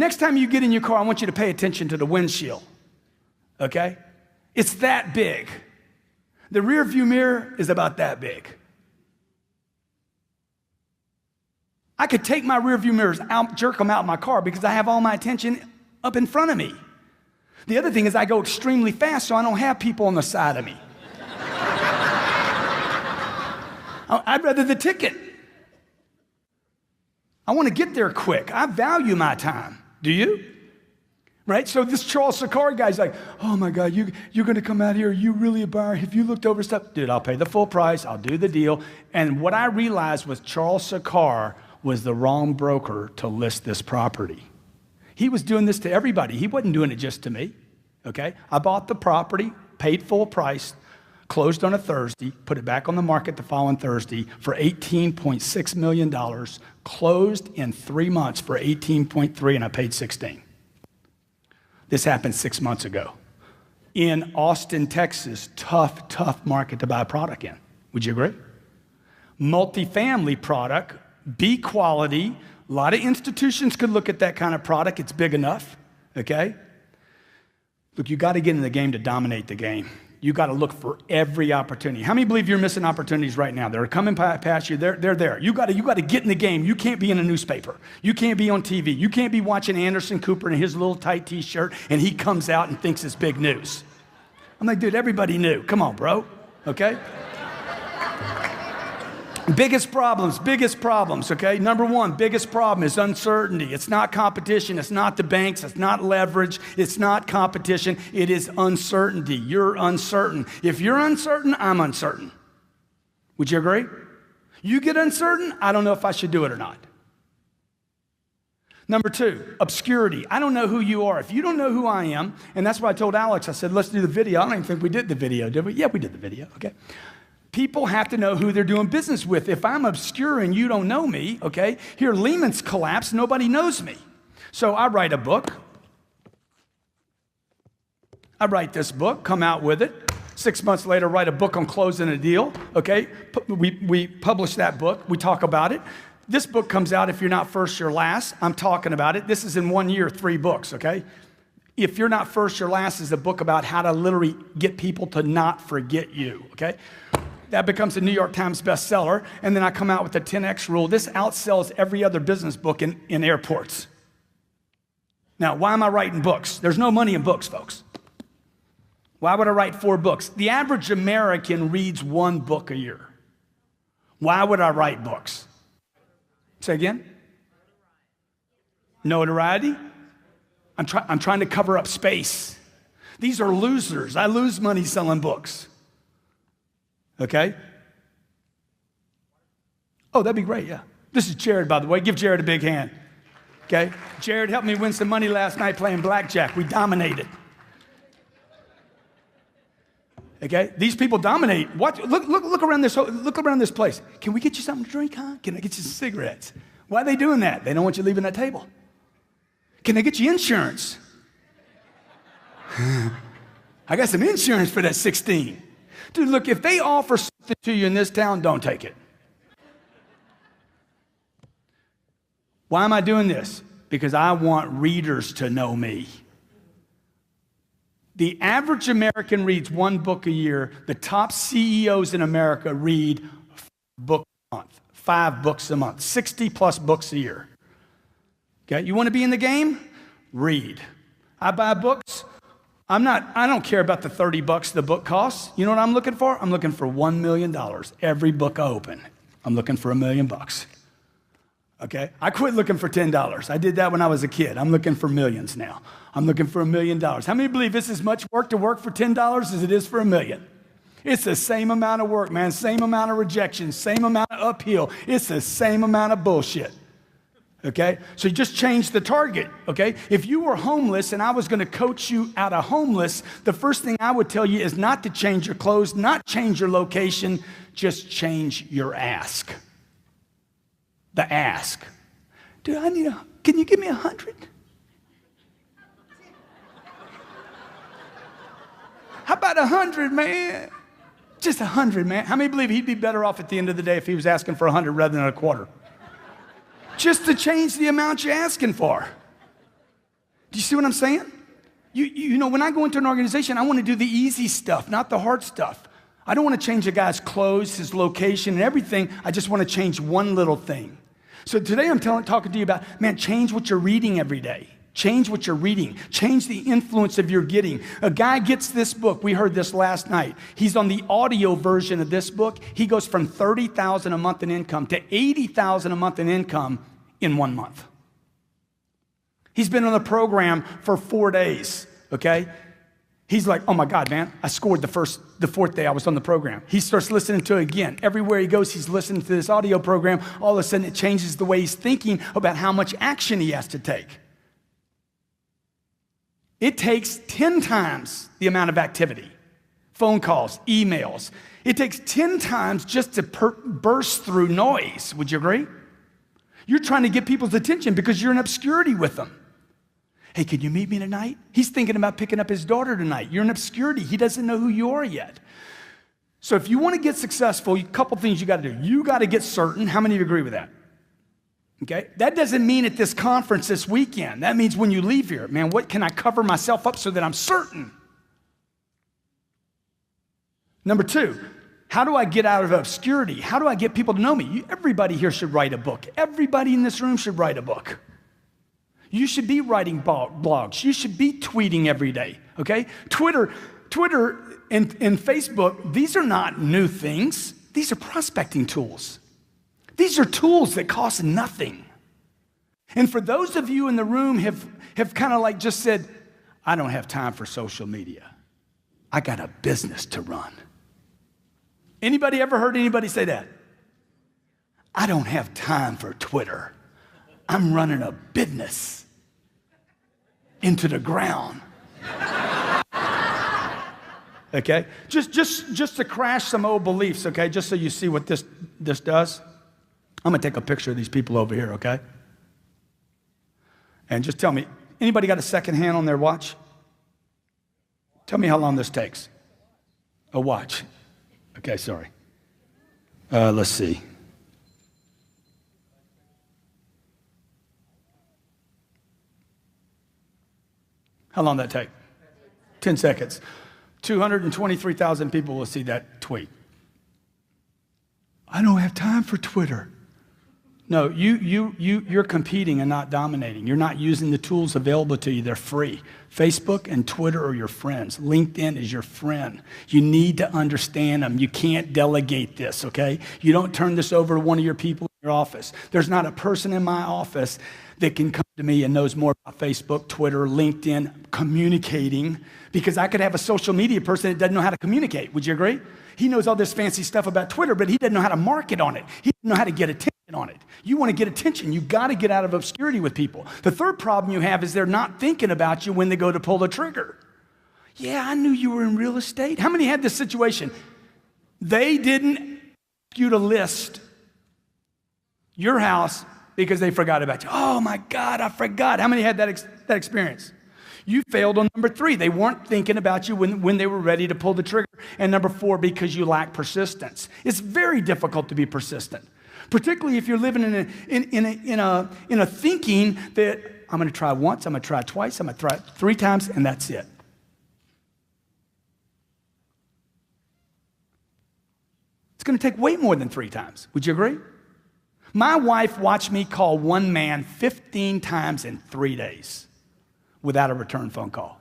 Next time you get in your car, I want you to pay attention to the windshield, okay? It's that big. The rear view mirror is about that big. I could take my rear view mirrors out, jerk them out of my car because I have all my attention up in front of me. The other thing is I go extremely fast, so I don't have people on the side of me. I'd rather the ticket. I want to get there quick. I value my time. Do you? Right? So this Charles Sakar guy's like, oh my God, you're going to come out here. You really a buyer. Have you looked over stuff? Dude, I'll pay the full price. I'll do the deal. And what I realized was Charles Sakar was the wrong broker to list this property. He was doing this to everybody. He wasn't doing it just to me. Okay? I bought the property, paid full price, closed on a Thursday, put it back on the market the following Thursday for $18.6 million, closed in 3 months for 18.3, and I paid 16. This happened 6 months ago. In Austin, Texas, tough market to buy a product in. Would you agree? Multifamily product, B quality. A lot of institutions could look at that kind of product. It's big enough, okay? Look, you got to get in the game to dominate the game. You got to look for every opportunity. How many believe you're missing opportunities right now? They're coming past you. They're there. You got to get in the game. You can't be in a newspaper. You can't be on TV. You can't be watching Anderson Cooper in his little tight T-shirt and he comes out and thinks it's big news. I'm like, dude, everybody knew. Come on, bro. Okay? Biggest problems, okay? Number one, biggest problem is uncertainty. It's not competition. It's not the banks. It's not leverage. It's not competition. It is uncertainty. You're uncertain. If you're uncertain, I'm uncertain. Would you agree? You get uncertain, I don't know if I should do it or not. Number two, obscurity. I don't know who you are. If you don't know who I am, and that's why I told Alex, I said, let's do the video. I don't even think we did the video, did we? Yeah, we did the video, okay? People have to know who they're doing business with. If I'm obscure and you don't know me, okay, here, Lehman's collapsed, nobody knows me. So I write a book. I write this book, come out with it. 6 months later, write a book on closing a deal, okay? We publish that book. We talk about it. This book comes out, If You're Not First, You're Last. I'm talking about it. This is in 1 year, 3 books, okay? If You're Not First, You're Last is a book about how to literally get people to not forget you, okay? That becomes a New York Times bestseller, and then I come out with the 10X rule. This outsells every other business book in airports. Now, why am I writing books? There's no money in books, folks. Why would I write 4 books? The average American reads 1 book a year. Why would I write books? Say again? Notoriety? I'm trying to cover up space. These are losers. I lose money selling books. Okay? Oh, that'd be great, yeah. This is Jared, by the way. Give Jared a big hand. Okay? Jared helped me win some money last night playing blackjack. We dominated. Okay? These people dominate. Watch, look around this place. Can we get you something to drink, huh? Can I get you some cigarettes? Why are they doing that? They don't want you leaving that table. Can I get you insurance? I got some insurance for that 16. Dude, look, if they offer something to you in this town, don't take it. Why am I doing this? Because I want readers to know me. The average American reads 1 book a year. The top CEOs in America read a book a month, 5 books a month, 60 plus books a year. Okay, you want to be in the game? Read. I buy books. I don't care about the $30 the book costs. You know what I'm looking for? I'm looking for $1 million. Every book I open, I'm looking for $1 million. Okay? I quit looking for $10. I did that when I was a kid. I'm looking for millions now. I'm looking for $1 million. How many believe it's as much work to work for $10 as it is for $1 million? It's the same amount of work, man. Same amount of rejection, same amount of uphill. It's the same amount of bullshit. Okay? So you just change the target, okay? If you were homeless and I was going to coach you out of homeless, the first thing I would tell you is not to change your clothes, not change your location, just change your ask. The ask. Dude, can you give me 100? How about 100, man? Just 100, man. How many believe he'd be better off at the end of the day if he was asking for 100 rather than a quarter? Just to change the amount you're asking for. Do you see what I'm saying? You know, when I go into an organization, I want to do the easy stuff, not the hard stuff. I don't want to change a guy's clothes, his location, and everything. I just want to change one little thing. So today I'm talking to you about, man, change what you're reading every day. Change what you're reading. Change the influence of your getting. A guy gets this book. We heard this last night. He's on the audio version of this book. He goes from $30,000 a month in income to $80,000 a month in income in 1 month. He's been on the program for 4 days, okay? He's like, oh my God, man, I scored the fourth day I was on the program. He starts listening to it again. Everywhere he goes, he's listening to this audio program. All of a sudden, it changes the way he's thinking about how much action he has to take. It takes 10 times the amount of activity, phone calls, emails. It takes 10 times just to burst through noise. Would you agree? You're trying to get people's attention because you're in obscurity with them. Hey, can you meet me tonight? He's thinking about picking up his daughter tonight. You're in obscurity. He doesn't know who you are yet. So if you want to get successful, a couple things you got to do. You got to get certain. How many of you agree with that? Okay? That doesn't mean at this conference this weekend. That means when you leave here, man, what can I cover myself up so that I'm certain? Number two, how do I get out of obscurity? How do I get people to know me? Everybody here should write a book. Everybody in this room should write a book. You should be writing blogs. You should be tweeting every day, okay? Twitter and Facebook, these are not new things. These are prospecting tools. These are tools that cost nothing. And for those of you in the room have kind of like just said, I don't have time for social media. I got a business to run. Anybody ever heard anybody say that? I don't have time for Twitter. I'm running a business into the ground. Okay? Just to crash some old beliefs, okay? Just so you see what this does. I'm going to take a picture of these people over here, okay? And just tell me, anybody got a second hand on their watch? Tell me how long this takes. A watch. Okay, sorry. Let's see. How long did that take? 10 seconds. 223,000 people will see that tweet. I don't have time for Twitter. No, you're competing and not dominating. You're not using the tools available to you. They're free. Facebook and Twitter are your friends. LinkedIn is your friend. You need to understand them. You can't delegate this, okay? You don't turn this over to one of your people in your office. There's not a person in my office that can come to me and knows more about Facebook, Twitter, LinkedIn, communicating, because I could have a social media person that doesn't know how to communicate. Would you agree? He knows all this fancy stuff about Twitter, but he doesn't know how to market on it. He doesn't know how to get attention on it. You want to get attention, you got to get out of obscurity with people. The third problem you have is they're not thinking about you when they go to pull the trigger. Yeah, I knew you were in real estate. How many had this situation? They didn't ask you to list your house because they forgot about you. Oh my God, I forgot. How many had that experience? You failed on number 3. They weren't thinking about you when they were ready to pull the trigger. And number 4, because you lack persistence. It's very difficult to be persistent, particularly if you're living in a thinking that I'm going to try once, I'm going to try twice, I'm going to try 3 times, and that's it. It's going to take way more than 3 times. Would you agree? My wife watched me call one man 15 times in 3 days without a return phone call.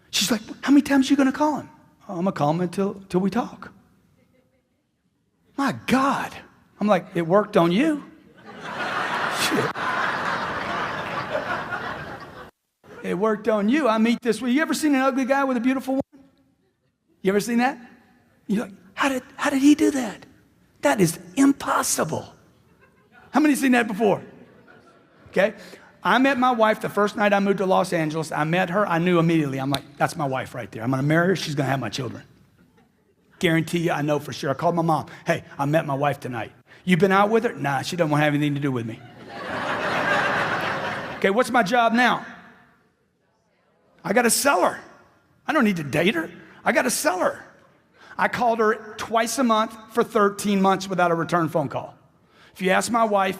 She's like, how many times are you going to call him? Oh, I'm going to call him until we talk. My God. I'm like, it worked on you. Shit. It worked on you. I meet this. You ever seen an ugly guy with a beautiful woman? You ever seen that? You're like, how did he do that? That is impossible. How many seen that before? Okay. I met my wife the first night I moved to Los Angeles. I met her. I knew immediately. I'm like, that's my wife right there. I'm going to marry her. She's going to have my children. Guarantee you, I know for sure. I called my mom. Hey, I met my wife tonight. You been out with her? Nah, she doesn't want to have anything to do with me. Okay, what's my job now? I got to sell her. I don't need to date her. I got to sell her. I called her twice a month for 13 months without a return phone call. If you ask my wife,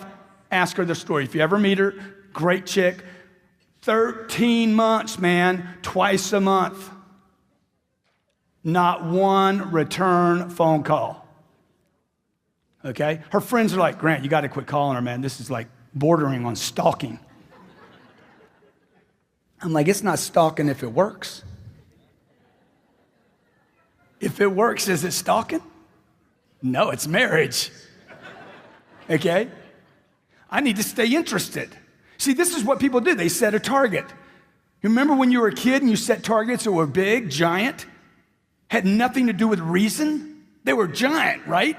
ask her the story. If you ever meet her, great chick, 13 months, man, twice a month. Not one return phone call. Okay? Her friends are like, Grant, you got to quit calling her, man. This is like bordering on stalking. I'm like, it's not stalking if it works. If it works, is it stalking? No, it's marriage. Okay? I need to stay interested. See, this is what people do. They set a target. You remember when you were a kid and you set targets that were big, giant, had nothing to do with reason? They were giant, right?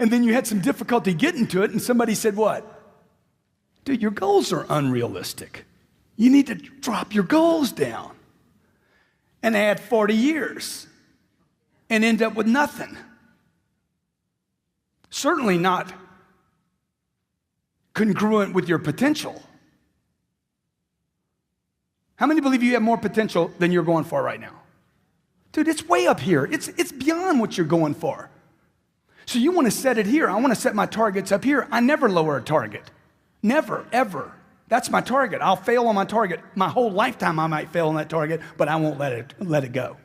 And then you had some difficulty getting to it, and somebody said, what? Dude, your goals are unrealistic. You need to drop your goals down and add 40 years and end up with nothing. Certainly not congruent with your potential. How many believe you have more potential than you're going for right now? Dude, it's way up here. It's beyond what you're going for. So you want to set it here. I want to set my targets up here. I never lower a target. Never, ever. That's my target. I'll fail on my target. My whole lifetime I might fail on that target, but I won't let it go.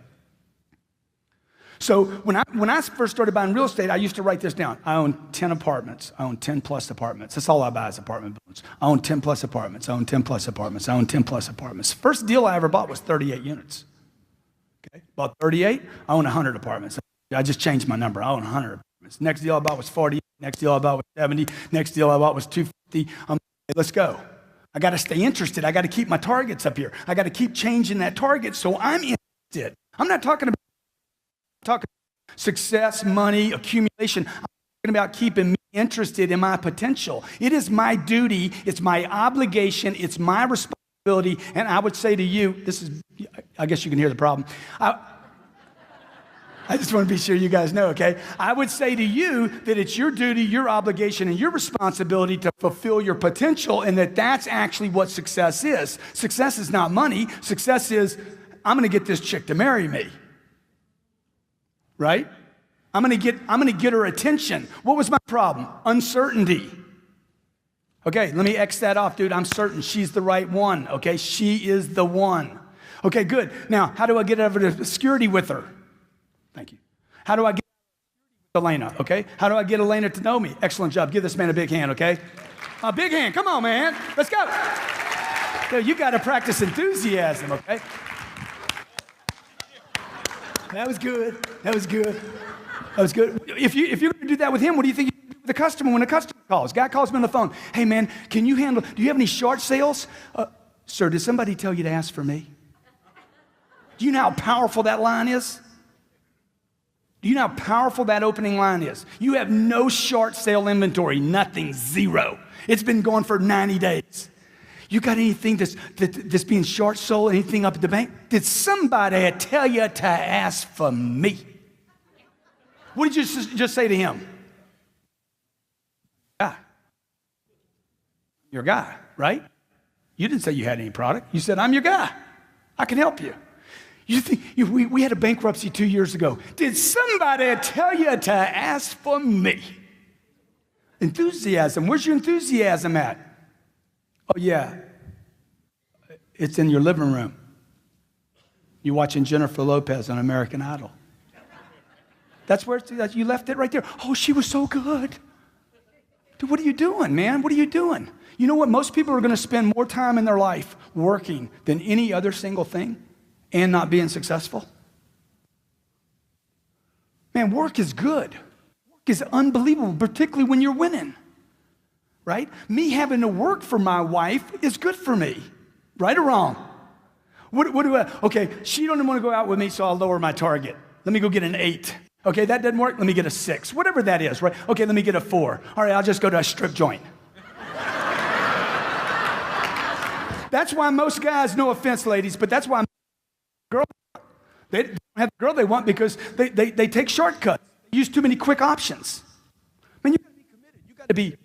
So when I first started buying real estate, I used to write this down. I own 10 apartments. I own 10 plus apartments. That's all I buy is apartment buildings. I own 10 plus apartments. I own 10 plus apartments. I own 10 plus apartments. First deal I ever bought was 38 units. Okay, bought 38. I own 100 apartments. I just changed my number. I own 100 apartments. Next deal I bought was 40. Next deal I bought was 70. Next deal I bought was 250. Let's go. I got to stay interested. I got to keep my targets up here. I got to keep changing that target so I'm interested. I'm not talking about success, money, accumulation. I'm talking about keeping me interested in my potential. It is my duty. It's my obligation. It's my responsibility. And I would say to you, I guess you can hear the problem. I just want to be sure you guys know, okay? I would say to you that it's your duty, your obligation, and your responsibility to fulfill your potential, and that's actually what success is. Success is not money. Success is, I'm going to get this chick to marry me. Right? I'm going to get her attention. What was my problem? Uncertainty. Okay, let me X that off, dude. I'm certain she's the right one, okay? She is the one. Okay, good. Now, how do I get over to security with her? Thank you. How do I get Elena, okay? How do I get Elena to know me? Excellent job. Give this man a big hand, okay? A big hand. Come on, man. Let's go. Dude, you got to practice enthusiasm, okay? That was good. That was good. That was good. If you're going to do that with him, what do you think you do with the customer when a customer calls? Guy calls me on the phone. Hey, man, do you have any short sales? Sir, did somebody tell you to ask for me? Do you know how powerful that line is? Do you know how powerful that opening line is? You have no short sale inventory, nothing, zero. It's been going for 90 days. You got anything that's being short sold, anything up at the bank? Did somebody tell you to ask for me? What did you just say to him? Guy. Your guy, right? You didn't say you had any product. You said, I'm your guy. I can help you. You think we had a bankruptcy 2 years ago. Did somebody tell you to ask for me? Enthusiasm. Where's your enthusiasm at? Oh, yeah. It's in your living room. You're watching Jennifer Lopez on American Idol. That's where you left it right there. Oh, she was so good. Dude, what are you doing, man? What are you doing? You know what? Most people are going to spend more time in their life working than any other single thing and not being successful. Man, work is good. Work is unbelievable, particularly when you're winning. Right? Me having to work for my wife is good for me. Right or wrong? Okay, she don't want to go out with me, so I'll lower my target. Let me go get an 8. Okay, that doesn't work. Let me get a 6. Whatever that is, right? Okay, let me get a 4. All right, I'll just go to a strip joint. That's why most guys, no offense, ladies, but that's why they don't have the girl they want because they take shortcuts. They use too many quick options. Man, you got to be committed. You got to be